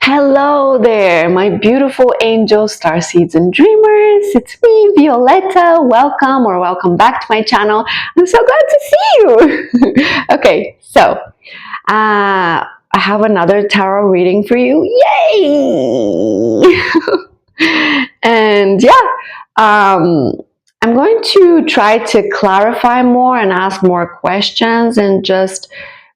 Hello there, my beautiful angels, starseeds, and dreamers. It's me, Violetta. Welcome back to my channel. I'm so glad to see you. Okay, so I have another tarot reading for you. Yay! And yeah, I'm going to try to clarify more and ask more questions and just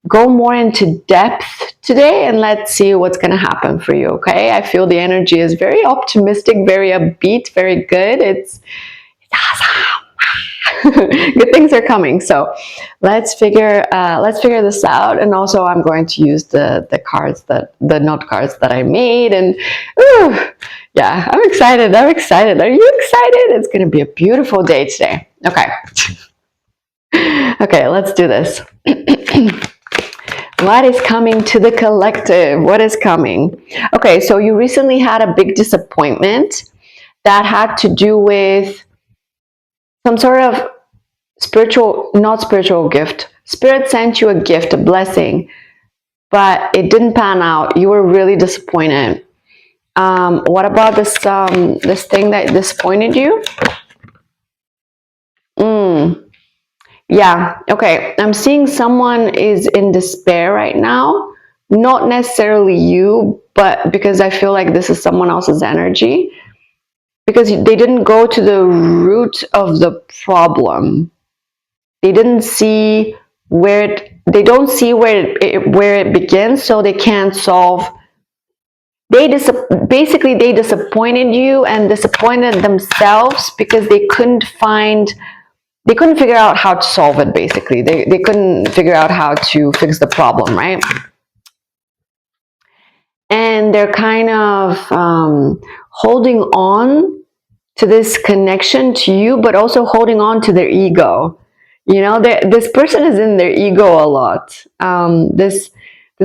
go more into depth today, and let's see what's going to happen for you. Okay, I feel the energy is very optimistic, very upbeat, very good. It's awesome. Good things are coming, so let's figure this out. And also I'm going to use the note cards that I made, and yeah, I'm excited. Are you excited? It's going to be a beautiful day today. Okay, let's do this. What is coming to the collective? What is coming? Okay, so you recently had a big disappointment that had to do with some sort of not spiritual gift. Spirit sent you a gift, a blessing, but it didn't pan out. You were really disappointed. What about this thing that disappointed you? Yeah, okay. I'm seeing someone is in despair right now. Not necessarily you, but because I feel like this is someone else's energy. Because they didn't go to the root of the problem. They didn't see where it begins, so they can't solve. Basically they disappointed you and disappointed themselves because they couldn't figure out how to solve it. Basically they couldn't figure out how to fix the problem, right? And they're kind of holding on to this connection to you, but also holding on to their ego. You know, this person is in their ego a lot. This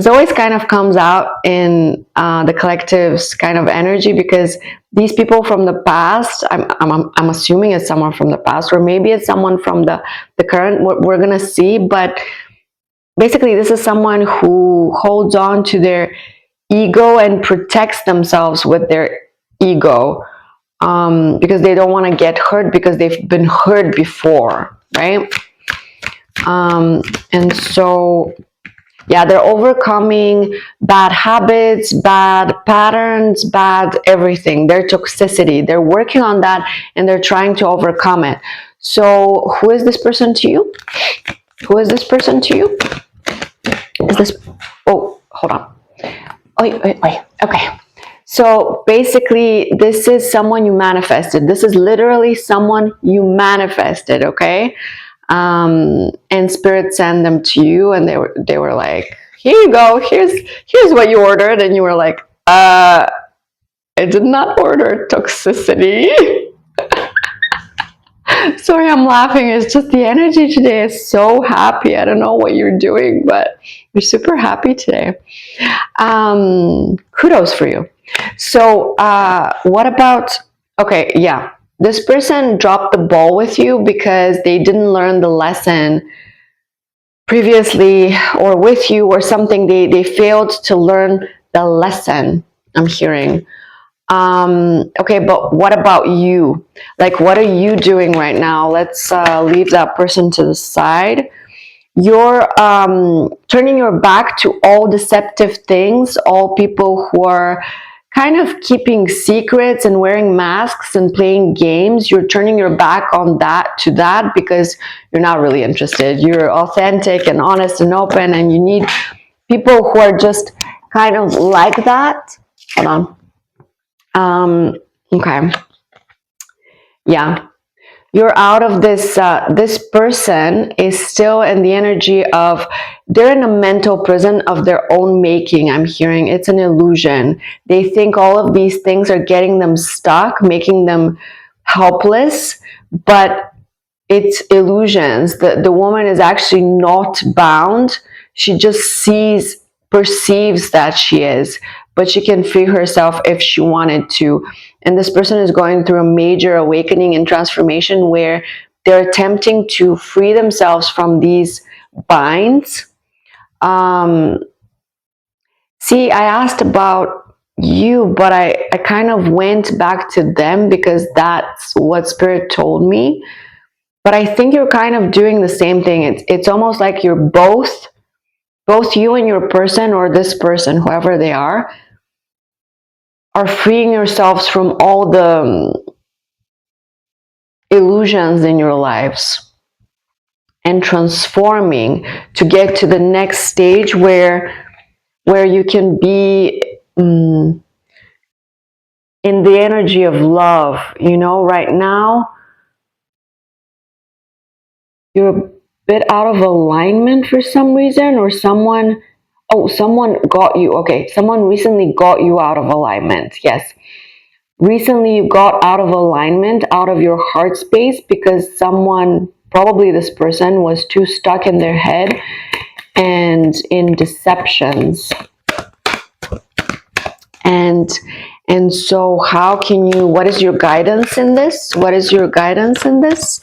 always kind of comes out in the collective's kind of energy, because these people from the past, I'm assuming it's someone from the past, or maybe it's someone from the current, what we're gonna see. But basically this is someone who holds on to their ego and protects themselves with their ego, because they don't want to get hurt, because they've been hurt before, right? And so yeah, they're overcoming bad habits, bad patterns, bad everything, their toxicity. They're working on that and they're trying to overcome it. So who is this person to you? Who is this person to you? Is this, oh, hold on. Okay. So basically this is someone you manifested. This is literally someone you manifested, okay? And spirit sent them to you, and they were like, here you go, here's what you ordered. And you were like, I did not order toxicity. Sorry, I'm laughing. It's just the energy today is so happy. I don't know what you're doing, but you're super happy today. Kudos for you. So what about, okay, yeah, this person dropped the ball with you because they didn't learn the lesson previously, or with you, or something. They failed to learn the lesson, I'm hearing. Okay, but what about you? Like, what are you doing right now? Let's leave that person to the side. You're turning your back to all deceptive things, all people who are kind of keeping secrets and wearing masks and playing games. You're turning your back on that, because you're not really interested. You're authentic and honest and open, and you need people who are just kind of like that. Hold on. Okay. Yeah. You're out of this. This person is still in the energy of, they're in a mental prison of their own making. I'm hearing it's an illusion. They think all of these things are getting them stuck, making them helpless, but it's illusions. The woman is actually not bound. She just perceives that she is, but she can free herself if she wanted to. And this person is going through a major awakening and transformation, where they're attempting to free themselves from these binds. See, I asked about you, but I kind of went back to them because that's what spirit told me. But I think you're kind of doing the same thing. It's almost like you're both you and your person, or this person, whoever they are freeing yourselves from all the illusions in your lives and transforming to get to the next stage where you can be in the energy of love. You know, right now you're a bit out of alignment for some reason, or someone got you. Okay, someone recently got you out of alignment. Yes, recently you got out of alignment, out of your heart space, because someone, probably this person, was too stuck in their head and in deceptions. And so how can you, what is your guidance in this? What is your guidance in this?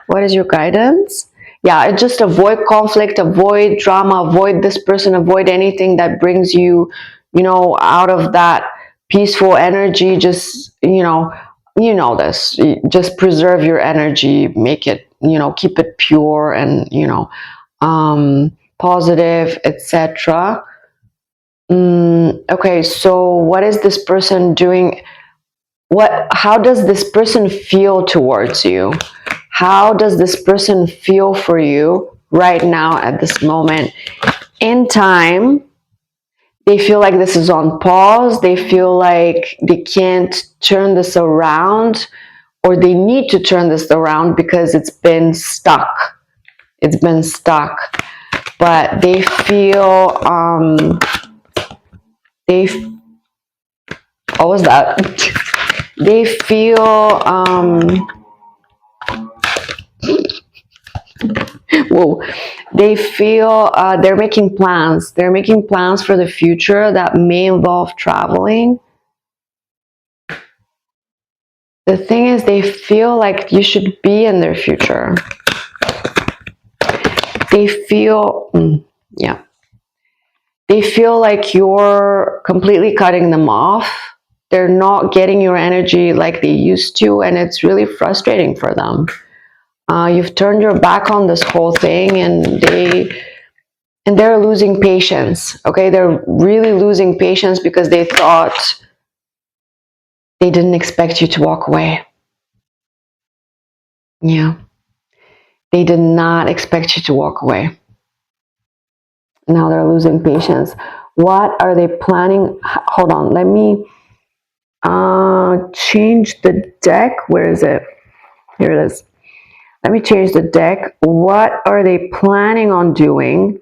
What is your guidance? Yeah, just avoid conflict, avoid drama, avoid this person, avoid anything that brings you, out of that peaceful energy. Just, this. Just preserve your energy, make it, keep it pure and, positive, etc. Okay, so what is this person doing? How does this person feel towards you? How does this person feel for you right now at this moment in time? They feel like this is on pause. They feel like they can't turn this around, or they need to turn this around because it's been stuck. It's been stuck. But they feel, what was that? They feel, whoa, they feel they're making plans. They're making plans for the future that may involve traveling. The thing is, they feel like you should be in their future. They feel, they feel like you're completely cutting them off. They're not getting your energy like they used to, and it's really frustrating for them. You've turned your back on this whole thing, and they're losing patience. Okay, they're really losing patience because they thought, they didn't expect you to walk away. Yeah, they did not expect you to walk away. Now they're losing patience. What are they planning? Hold on, let me change the deck. Where is it? Here it is. Let me change the deck. What are they planning on doing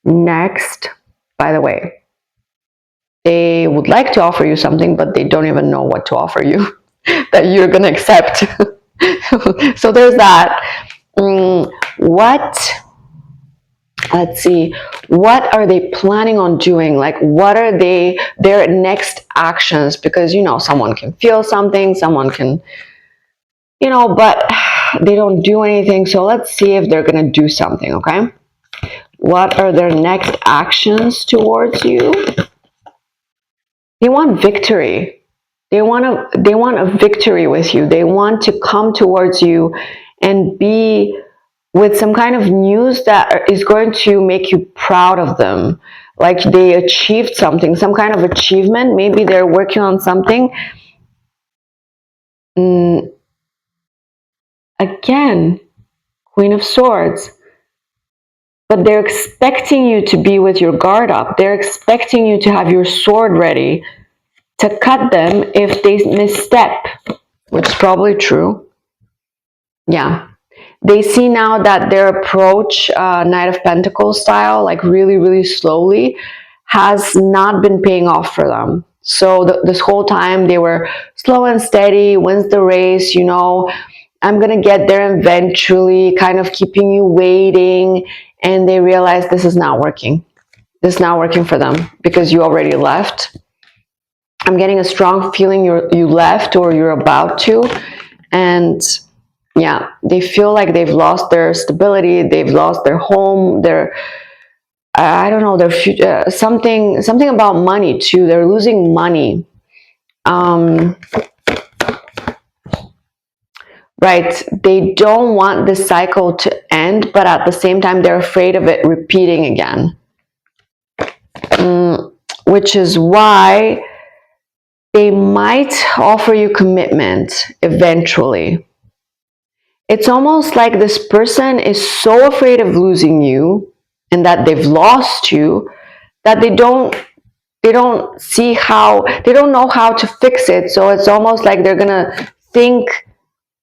next? By the way, they would like to offer you something, but they don't even know what to offer you that you're going to accept. So there's that. Let's see, what are they planning on doing? Like, what are their next actions? Because, someone can feel something, someone can, but they don't do anything. So let's see if they're going to do something, okay? What are their next actions towards you? They want victory. They want a victory with you. They want to come towards you and be with some kind of news that is going to make you proud of them. Like they achieved something, some kind of achievement. Maybe they're working on something. Again, Queen of Swords. But they're expecting you to be with your guard up. They're expecting you to have your sword ready to cut them if they misstep, which is probably true. Yeah. They see now that their approach, Knight of Pentacles style, like really, really slowly, has not been paying off for them. So this whole time they were slow and steady, wins the race, I'm going to get there eventually, kind of keeping you waiting. And they realize this is not working. This is not working for them because you already left. I'm getting a strong feeling you left, or you're about to. And yeah, they feel like they've lost their stability, they've lost their home, I don't know, their future, something about money too. They're losing money. Right, they don't want this cycle to end, but at the same time they're afraid of it repeating again, which is why they might offer you commitment eventually. It's almost like this person is so afraid of losing you and that they've lost you that they don't see how, they don't know how to fix it. So it's almost like they're gonna think,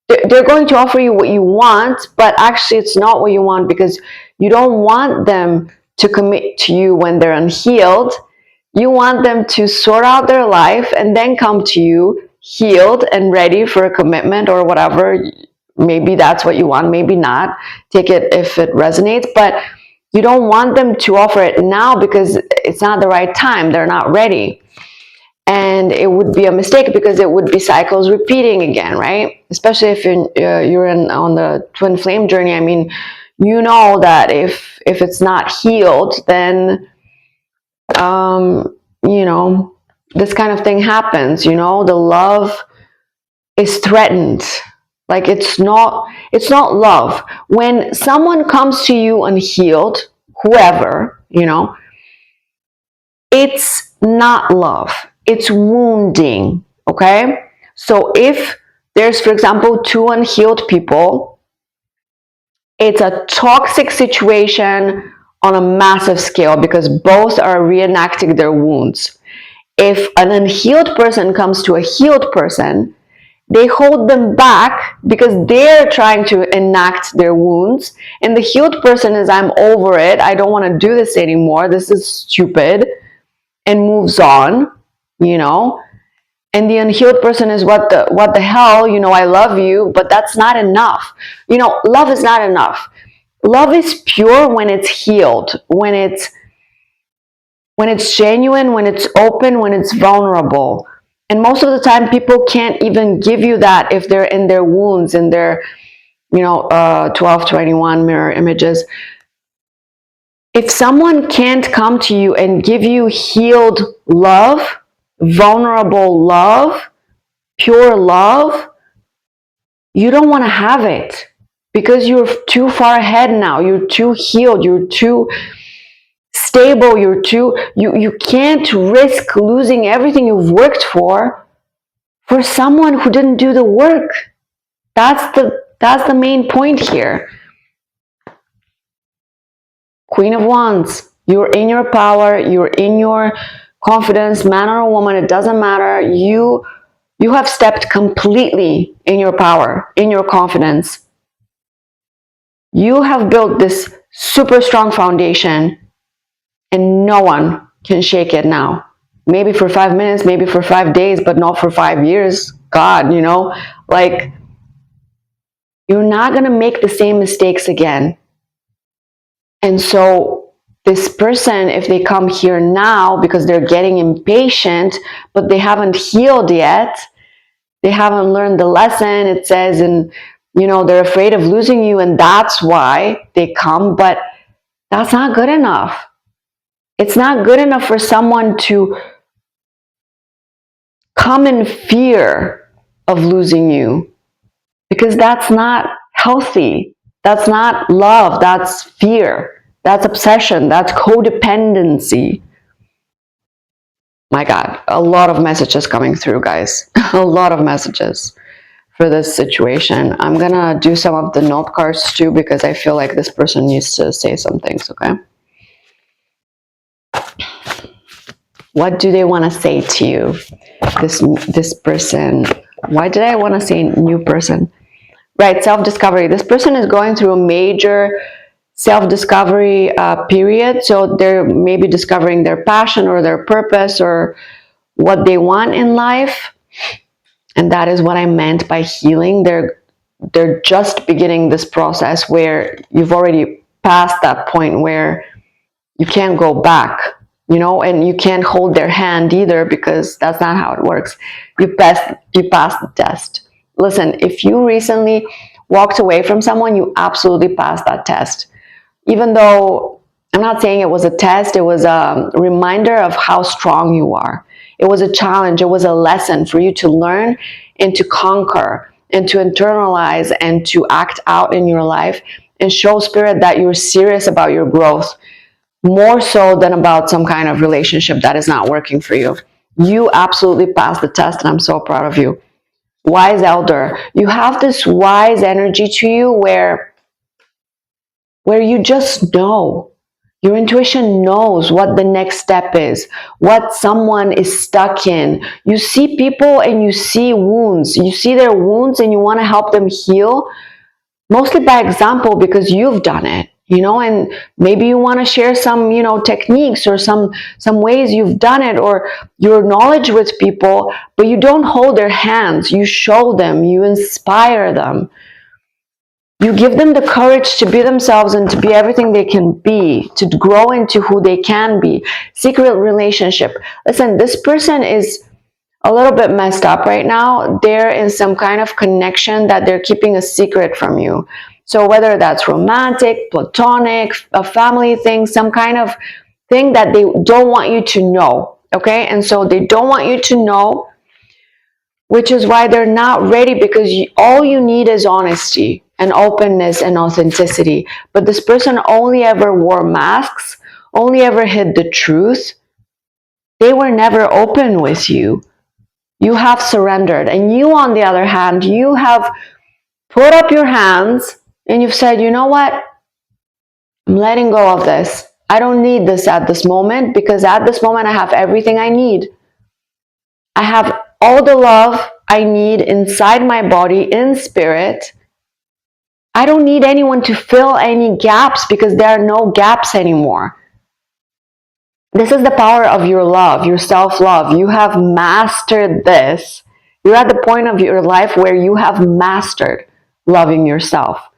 they're going to offer you what you want, but actually it's not what you want, because you don't want them to commit to you when they're unhealed. You want them to sort out their life and then come to you healed and ready for a commitment or whatever. Maybe that's what you want, maybe not. Take it if it resonates, but you don't want them to offer it now because it's not the right time. They're not ready. And it would be a mistake because it would be cycles repeating again, right? Especially if you're on the twin flame journey. I mean, you know that if it's not healed, then you know, this kind of thing happens. You know, the love is threatened. Like it's not love. When someone comes to you unhealed, whoever, you know, it's not love. It's wounding, okay? So if there's, for example, two unhealed people, it's a toxic situation on a massive scale because both are reenacting their wounds. If an unhealed person comes to a healed person, they hold them back because they're trying to enact their wounds. And the healed person is, I'm over it. I don't want to do this anymore. This is stupid. And moves on, you know. And the unhealed person is, what the hell, you know, I love you, but that's not enough. You know, love is not enough. Love is pure when it's healed, when it's genuine, when it's open, when it's vulnerable. And most of the time people can't even give you that if they're in their wounds, in their, you know, 1221 mirror images. If someone can't come to you and give you healed love, vulnerable love, pure love, you don't want to have it because you're too far ahead now. You're too healed. You're too stable. You can't risk losing everything you've worked for someone who didn't do the work. That's the main point here. Queen of Wands, you're in your power, you're in your confidence, man or woman, it doesn't matter. You have stepped completely in your power, in your confidence. You have built this super strong foundation and no one can shake it now. Maybe for 5 minutes, maybe for 5 days, but not for 5 years. God, you know, like you're not going to make the same mistakes again. And so this person, if they come here now because they're getting impatient, but they haven't healed yet, they haven't learned the lesson, it says, and you know, they're afraid of losing you, and that's why they come, but that's not good enough. It's not good enough for someone to come in fear of losing you, because that's not healthy. That's not love. That's fear. That's obsession. That's codependency. My God, a lot of messages coming through, guys. A lot of messages for this situation. I'm gonna do some of the note cards too because I feel like this person needs to say some things, okay? What do they want to say to you? This person. Why did I want to say new person? Right, self-discovery. This person is going through a major self-discovery period. So they're maybe discovering their passion or their purpose or what they want in life. And that is what I meant by healing. They're just beginning this process where you've already passed that point where you can't go back, you know, and you can't hold their hand either because that's not how it works. You passed the test. Listen, if you recently walked away from someone, you absolutely passed that test. Even though I'm not saying it was a test. It was a reminder of how strong you are. It was a challenge. It was a lesson for you to learn and to conquer and to internalize and to act out in your life and show spirit that you're serious about your growth, more so than about some kind of relationship that is not working for you. You absolutely passed the test, and I'm so proud of you. Wise elder, you have this wise energy to you where you just know. Your intuition knows what the next step is, what someone is stuck in. You see people and you see wounds. You see their wounds and you want to help them heal, mostly by example because you've done it, and maybe you want to share some, techniques or some ways you've done it, or your knowledge with people, but you don't hold their hands. You show them, you inspire them. You give them the courage to be themselves and to be everything they can be, to grow into who they can be. Secret relationship. Listen, this person is a little bit messed up right now. They're in some kind of connection that they're keeping a secret from you. So whether that's romantic, platonic, a family thing, some kind of thing that they don't want you to know. Okay? And so they don't want you to know, which is why they're not ready, because all you need is honesty and openness and authenticity. But this person only ever wore masks, only ever hid the truth. They were never open with you. You have surrendered. And you, on the other hand, you have put up your hands and you've said, you know what? I'm letting go of this. I don't need this at this moment, because at this moment I have everything I need. I have all the love I need inside my body, in spirit. I don't need anyone to fill any gaps, because there are no gaps anymore. This is the power of your love, your self-love. You have mastered this. You're at the point of your life where you have mastered loving yourself.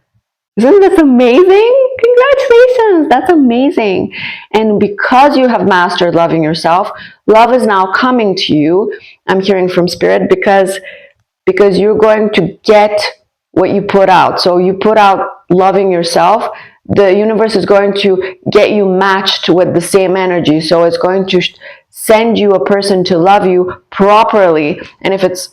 Isn't this amazing? Congratulations, that's amazing. And because you have mastered loving yourself, love is now coming to you. I'm hearing from spirit, because you're going to get what you put out. So you put out loving yourself, the universe is going to get you matched with the same energy. So it's going to send you a person to love you properly. And if it's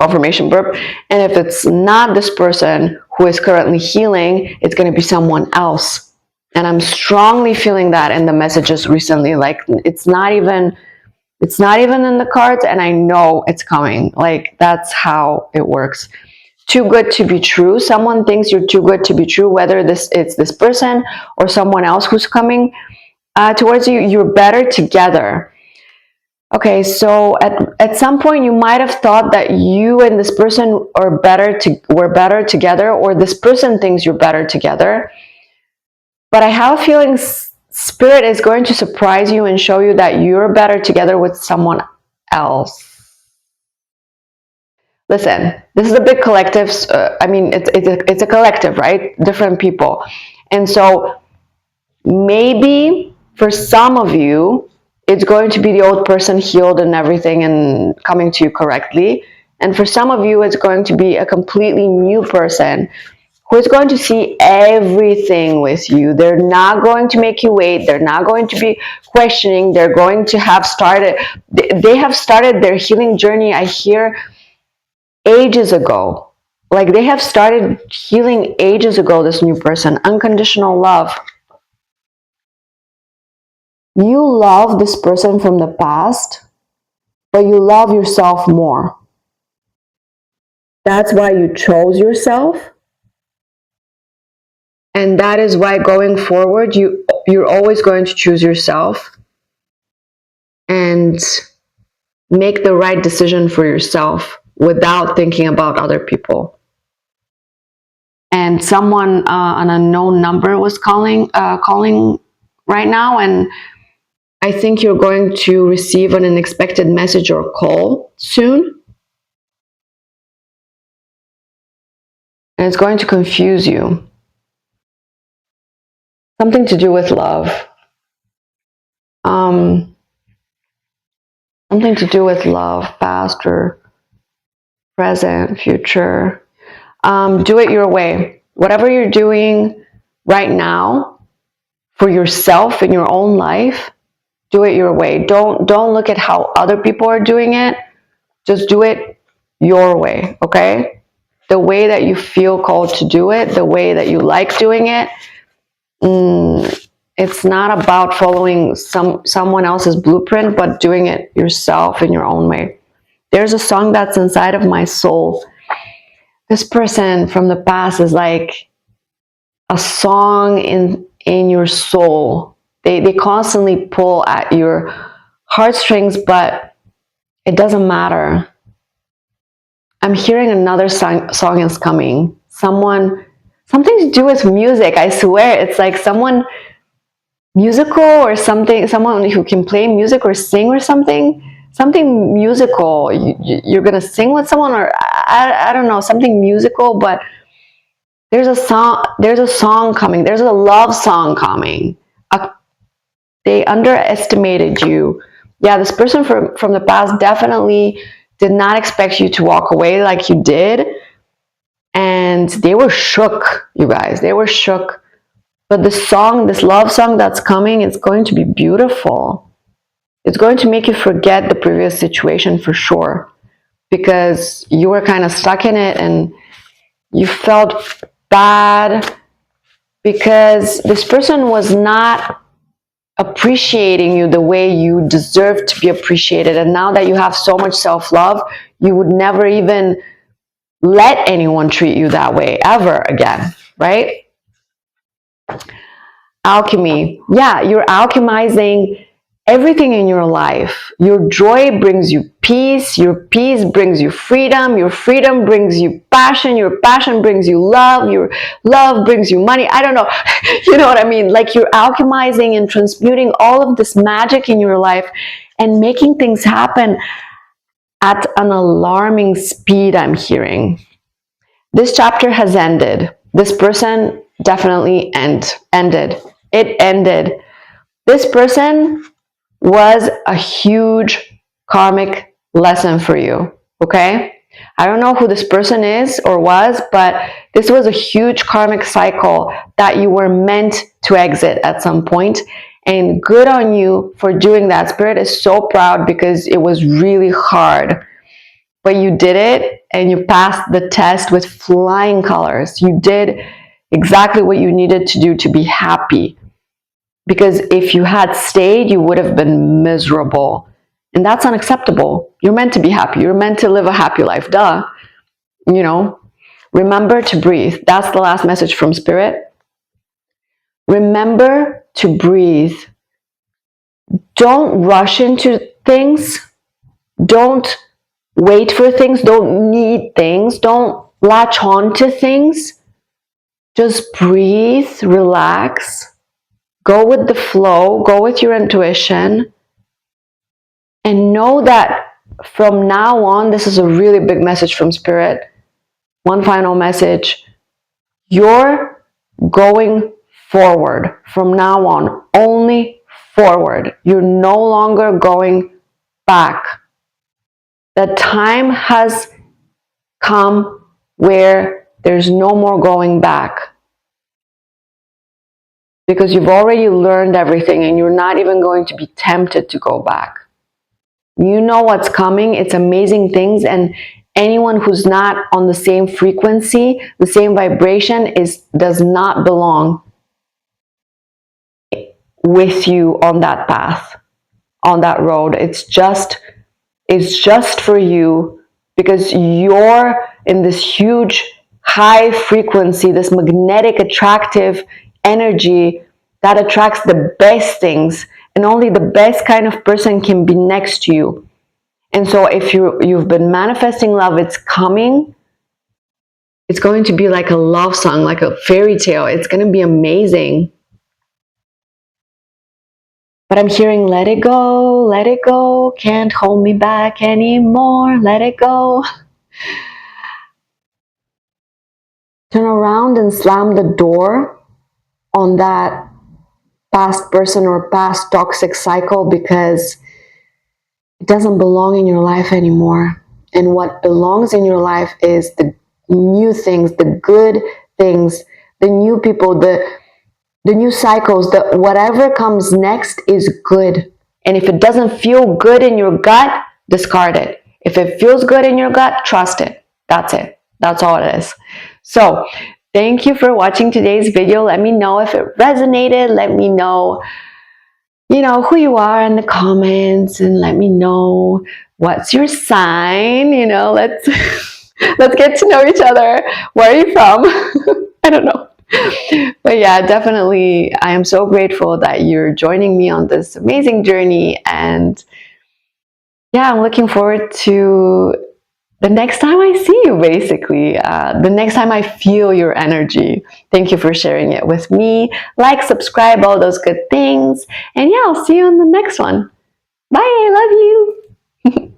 confirmation burp, and if it's not this person who is currently healing, it's going to be someone else. And I'm strongly feeling that in the messages recently. Like, it's not even in the cards, and I know it's coming. Like, that's how it works. Too good to be true. Someone thinks you're too good to be true, whether it's this person or someone else who's coming towards you. You're better together. Okay, so at some point you might have thought that you and this person were better together, or this person thinks you're better together. But I have a feeling spirit is going to surprise you and show you that you're better together with someone else. Listen, this is a big collective. I mean, it's a collective, right? Different people. And so maybe for some of you, it's going to be the old person healed and everything and coming to you correctly. And for some of you, it's going to be a completely new person who is going to see everything with you. They're not going to make you wait. They're not going to be questioning. They're going to have started, they have started their healing journey, I hear, ages ago. Like, they have started healing ages ago, this new person. Unconditional love. You love this person from the past, but you love yourself more. That's why you chose yourself. And that is why going forward, you're always going to choose yourself and make the right decision for yourself without thinking about other people. And someone, an unknown number, was calling right now, and I think you're going to receive an unexpected message or call soon. And it's going to confuse you. Something to do with love. Something to do with love, past or present, future. Do it your way. Whatever you're doing right now, for yourself in your own life, do it your way. Don't look at how other people are doing it. Just do it your way, okay? The way that you feel called to do it, the way that you like doing it. It's not about following someone else's blueprint, but doing it yourself in your own way. There's a song that's inside of my soul. This person from the past is like a song in your soul. They constantly pull at your heartstrings, but it doesn't matter. I'm hearing another song is coming. Something to do with music. I swear, it's like someone musical or something. Someone who can play music or sing or something. Something musical. You're gonna sing with someone, or I don't know, something musical. But there's a song coming. There's a love song coming. They underestimated you. Yeah, this person from the past definitely did not expect you to walk away like you did. And they were shook, you guys. They were shook. But this love song that's coming, it's going to be beautiful. It's going to make you forget the previous situation for sure. Because you were kind of stuck in it and you felt bad because this person was not appreciating you the way you deserve to be appreciated. And now that you have so much self-love, you would never even let anyone treat you that way ever again, right? Alchemy. Yeah, you're alchemizing everything in your life. Your joy brings you peace. Your peace brings you freedom. Your freedom brings you passion. Your passion brings you love. Your love brings you money. I don't know. You know what I mean? Like you're alchemizing and transmuting all of this magic in your life and making things happen at an alarming speed, I'm hearing. This chapter has ended. This person definitely ended. It ended. This person was a huge karmic lesson for you, okay? I don't know who this person is or was, but this was a huge karmic cycle that you were meant to exit at some point. And good on you for doing that. Spirit is so proud because it was really hard. But you did it and you passed the test with flying colors. You did exactly what you needed to do to be happy. Because if you had stayed, you would have been miserable. And that's unacceptable. You're meant to be happy. You're meant to live a happy life. Duh. You know, remember to breathe. That's the last message from Spirit. Remember to breathe. Don't rush into things. Don't wait for things. Don't need things. Don't latch on to things. Just breathe, relax, go with the flow, go with your intuition, and know that from now on, this is a really big message from Spirit. One final message. You're going forward from now on, only forward. You're no longer going back. The time has come where there's no more going back. Because you've already learned everything and you're not even going to be tempted to go back. You know what's coming. It's amazing things. And anyone who's not on the same frequency, the same vibration, does not belong with you on that path, on that road. It's just for you because you're in this huge high frequency, this magnetic attractive energy that attracts the best things, and only the best kind of person can be next to you. And so if you've been manifesting love, it's coming. It's going to be like a love song, like a fairy tale. It's going to be amazing. But I'm hearing, let it go, can't hold me back anymore, let it go. Turn around and slam the door on that past person or past toxic cycle because it doesn't belong in your life anymore. And what belongs in your life is the new things, the good things, the new people, the the new cycles, the whatever comes next is good. And if it doesn't feel good in your gut, discard it. If it feels good in your gut, trust it. That's it. That's all it is. So thank you for watching today's video. Let me know if it resonated. Let me know, who you are in the comments, and let me know what's your sign. Let's let's get to know each other. Where are you from? I don't know. But yeah, definitely, I am so grateful that you're joining me on this amazing journey. And yeah, I'm looking forward to the next time I see you, basically, the next time I feel your energy. Thank you for sharing it with me. Like, subscribe, all those good things. And yeah, I'll see you on the next one. Bye, I love you.